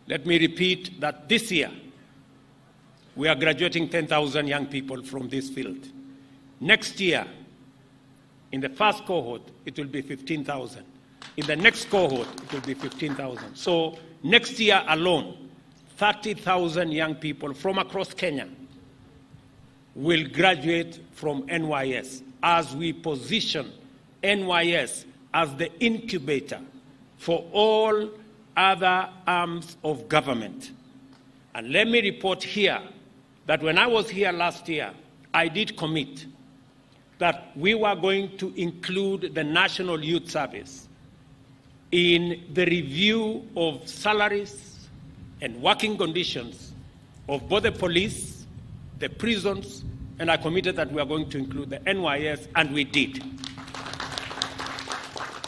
Let me repeat that this year, we are graduating 10,000 young people from this field. Next year, in the first cohort, it will be 15,000. In the next cohort, it will be 15,000. So next year alone, 30,000 young people from across Kenya will graduate from NYS as we position NYS as the incubator for all other arms of government. And let me report here that when I was here last year, I did commit that we were going to include the National Youth Service in the review of salaries and working conditions of both the police, the prisons, and I committed that we are going to include the NYS, and we did.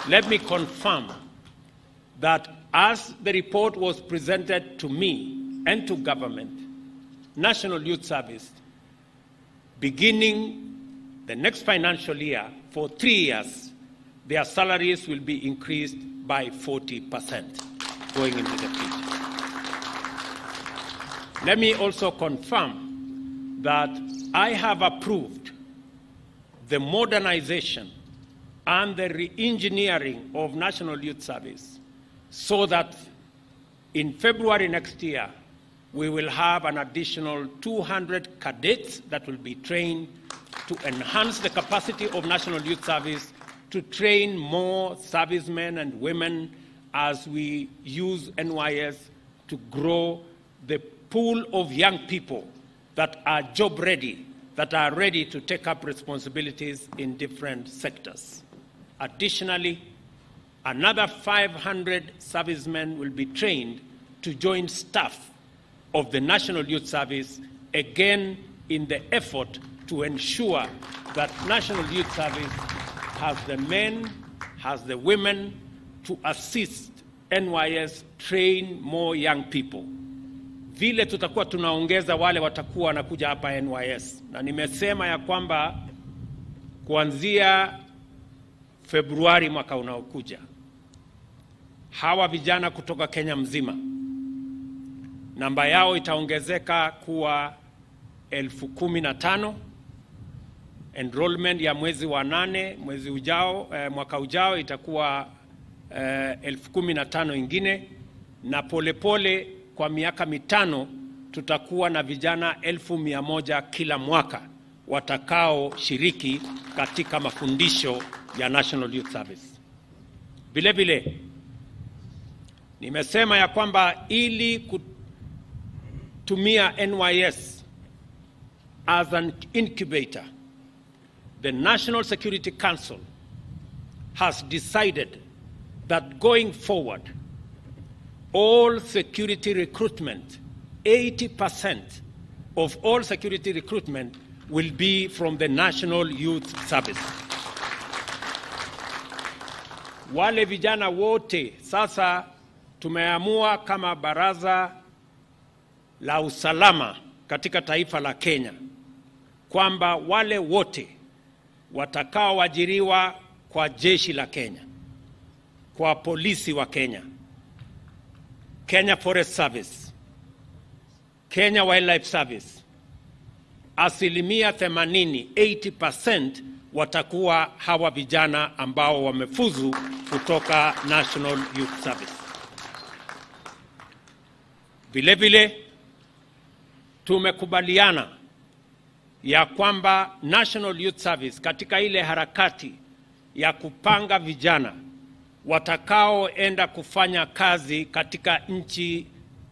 Let me confirm that as the report was presented to me and to government, National Youth Service, beginning the next financial year, for 3 years, their salaries will be increased by 40% going into the future. Let me also confirm that I have approved the modernization and the re-engineering of National Youth Service so that in February next year, we will have an additional 200 cadets that will be trained to enhance the capacity of National Youth Service to train more servicemen and women as we use NYS to grow the pool of young people that are job ready, that are ready to take up responsibilities in different sectors. Additionally, another 500 servicemen will be trained to join staff of the National Youth Service, again in the effort to ensure that National Youth Service has the men, has the women to assist NYS train more young people. Vile tutakuwa tunaongeza wale watakuwa wanakuja hapa NYS. Na nimesema ya kwamba kuanzia Februari mwaka unaokuja, hawa vijana kutoka Kenya mzima, namba yao itaongezeka kuwa 15,000. Enrollment ya mwezi wa 8, mwezi ujao, mwaka ujao itakuwa 15,000 ingine, na polepole kwa miaka 5 tutakuwa na vijana 100,000 kila mwaka watakao shiriki katika mafundisho ya National Youth Service. Vile vile nimesema ya kwamba ili kutumia NYS as an incubator, the National Security Council has decided that going forward, all security recruitment, 80% of all security recruitment will be from the National Youth Service. Wale vijana wote sasa tumeamua kama baraza la usalama katika taifa la Kenya kwamba wale wote watakaoajiriwa kwa jeshi la Kenya, kwa polisi wa Kenya, Kenya Forest Service, Kenya Wildlife Service, 80%, 80% watakuwa hawa vijana ambao wamefuzu kutoka National Youth Service. Vile vile tumekubaliana ya kwamba National Youth Service katika ile harakati ya kupanga vijana watakaoenda kufanya kazi katika nchi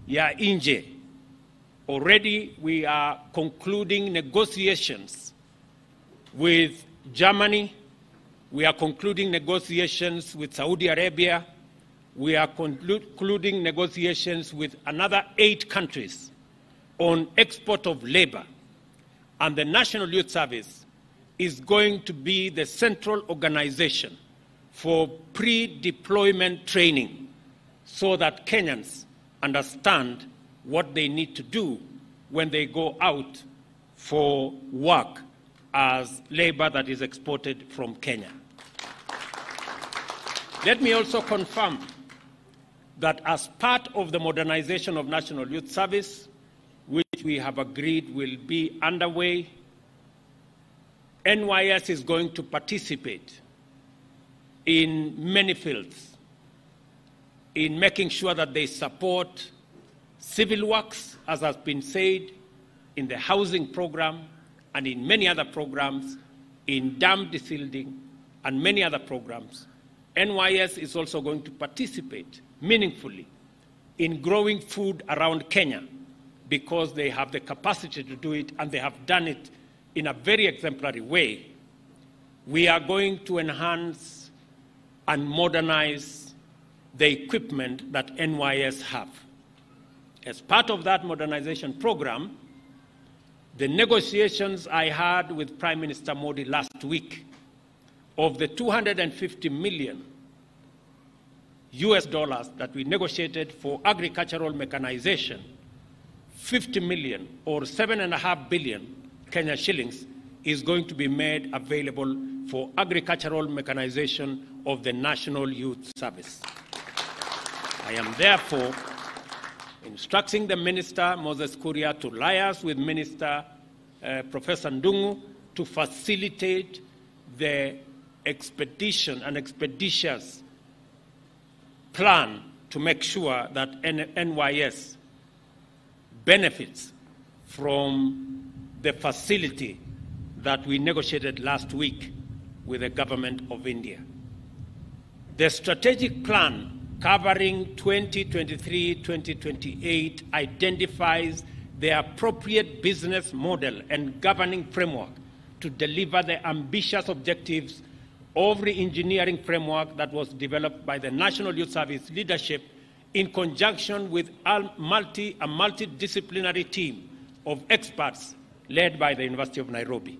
ya nje. Already we are concluding negotiations with Germany. We are concluding negotiations with Saudi Arabia. We are concluding negotiations with another 8 countries on export of labor. And the National Youth Service is going to be the central organization for pre-deployment training so that Kenyans understand what they need to do when they go out for work as labor that is exported from Kenya. Let me also confirm that as part of the modernization of National Youth Service, which we have agreed will be underway, NYS is going to participate in many fields in making sure that they support civil works, as has been said, in the housing program and in many other programs, in dam desilting and many other programs. NYS is also going to participate meaningfully in growing food around Kenya because they have the capacity to do it and they have done it in a very exemplary way. We are going to enhance and modernize the equipment that NYS have. As part of that modernization program, the negotiations I had with Prime Minister Modi last week of the $250 million US dollars that we negotiated for agricultural mechanization, 50 million or 7.5 billion Kenya shillings is going to be made available for agricultural mechanization of the National Youth Service. I am therefore instructing the Minister, Moses Kuria, to liaise with Minister Professor Ndungu to facilitate the expedition and expeditious plan to make sure that NYS benefits from the facility that we negotiated last week with the government of India. The strategic plan covering 2023-2028 identifies the appropriate business model and governing framework to deliver the ambitious objectives of the engineering framework that was developed by the National Youth Service leadership in conjunction with a multidisciplinary team of experts led by the University of Nairobi.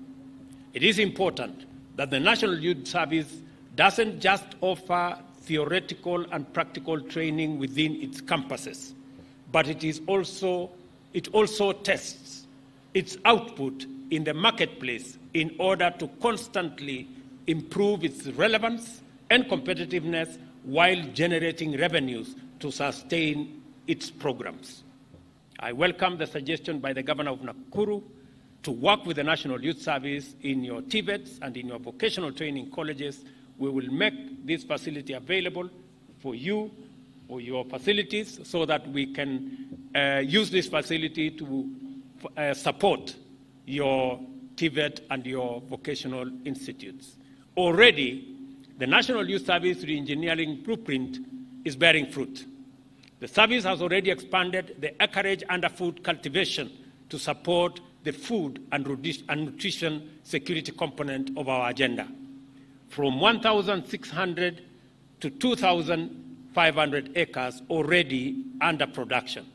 It is important that the National Youth Service doesn't just offer theoretical and practical training within its campuses, but it also tests its output in the marketplace in order to constantly improve its relevance and competitiveness while generating revenues to sustain its programs. I welcome the suggestion by the Governor of Nakuru to work with the National Youth Service in your TVETs and in your vocational training colleges. We will make this facility available for you or your facilities so that we can use this facility to support your TVET and your vocational institutes. Already, the National Youth Service Reengineering Blueprint is bearing fruit. The service has already expanded the acreage underfoot cultivation to support the food and nutrition security component of our agenda, from 1,600 to 2,500 acres already under production.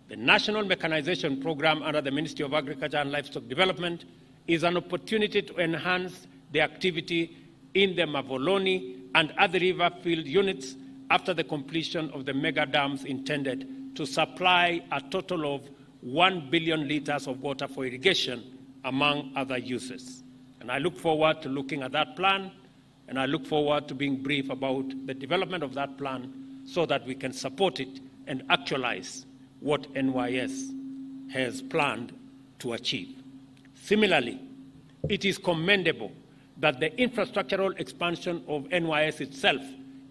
The National Mechanization Program under the Ministry of Agriculture and Livestock Development is an opportunity to enhance the activity in the Mavoloni and other river field units after the completion of the mega dams intended to supply a total of 1 billion liters of water for irrigation, among other uses. And I look forward to looking at that plan, and I look forward to being brief about the development of that plan so that we can support it and actualize what NYS has planned to achieve. Similarly, it is commendable that the infrastructural expansion of NYS itself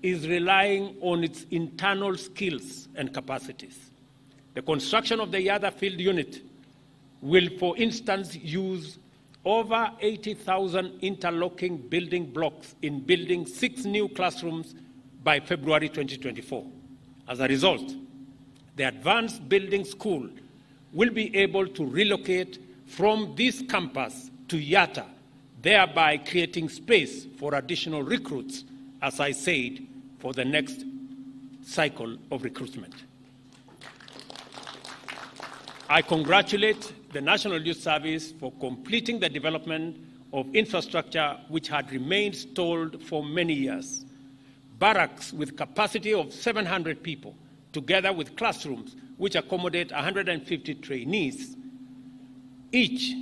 is relying on its internal skills and capacities. The construction of the Yadha field unit will, for instance, use over 80,000 interlocking building blocks in building 6 new classrooms by February 2024. As a result, the Advanced Building School will be able to relocate from this campus to Yatta, thereby creating space for additional recruits, as I said, for the next cycle of recruitment. I congratulate the National Youth Service for completing the development of infrastructure which had remained stalled for many years. Barracks with capacity of 700 people, together with classrooms which accommodate 150 trainees, each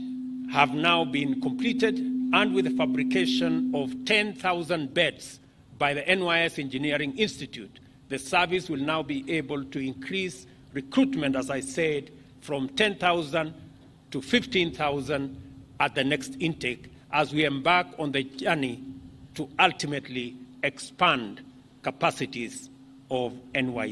have now been completed, and with the fabrication of 10,000 beds by the NYS Engineering Institute the service will now be able to increase recruitment, as I said, from 10,000 to 15,000 at the next intake as we embark on the journey to ultimately expand capacities of NYU.